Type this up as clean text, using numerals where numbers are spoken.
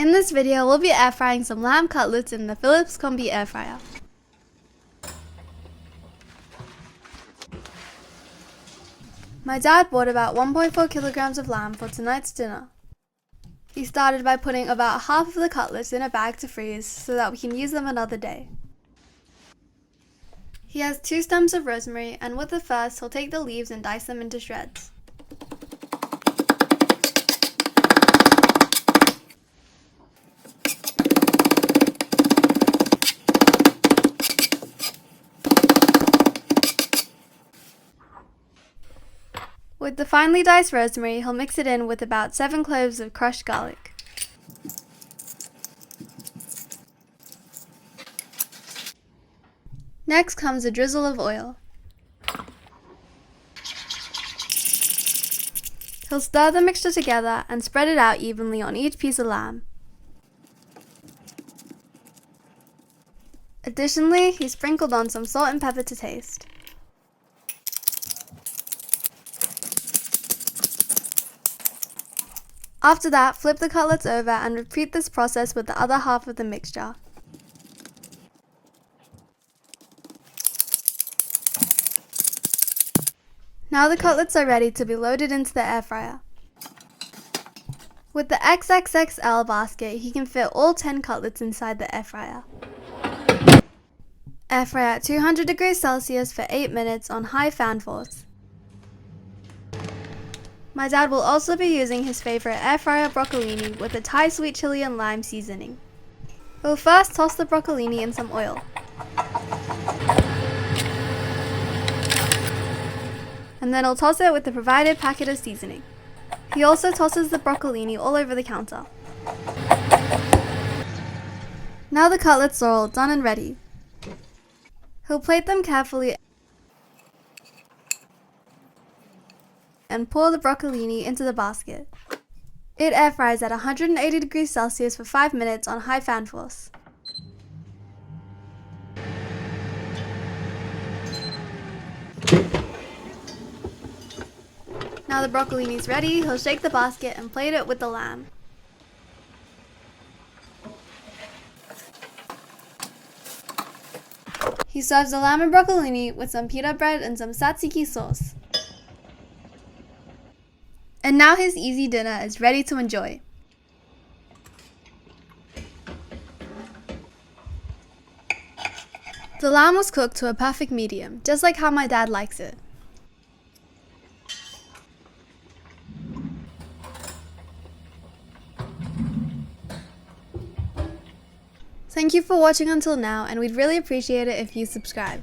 In this video, we'll be air frying some lamb cutlets in the Philips COMBI AirFryer. My dad bought about 1.4 kilograms of lamb for tonight's dinner. He started by putting about half of the cutlets in a bag to freeze so that we can use them another day. He has 2 stems of rosemary, and with the first, he'll take the leaves and dice them into shreds. With the finely diced rosemary, he'll mix it in with about 7 cloves of crushed garlic. Next comes a drizzle of oil. He'll stir the mixture together and spread it out evenly on each piece of lamb. Additionally, he sprinkled on some salt and pepper to taste. After that, flip the cutlets over and repeat this process with the other half of the mixture. Now the cutlets are ready to be loaded into the air fryer. With the XXXL basket, he can fit all 10 cutlets inside the air fryer. Air fry at 200 degrees Celsius for 8 minutes on high fan force. My dad will also be using his favorite air fryer broccolini with a Thai sweet chili and lime seasoning. He'll first toss the broccolini in some oil. And then he'll toss it with the provided packet of seasoning. He also tosses the broccolini all over the counter. Now the cutlets are all done and ready. He'll plate them carefully and pour the broccolini into the basket. It air fries at 180 degrees Celsius for 5 minutes on high fan force. Now the broccolini is ready, he'll shake the basket and plate it with the lamb. He serves the lamb and broccolini with some pita bread and some tzatziki sauce. And now his easy dinner is ready to enjoy. The lamb was cooked to a perfect medium, just like how my dad likes it. Thank you for watching until now, and we'd really appreciate it if you subscribe.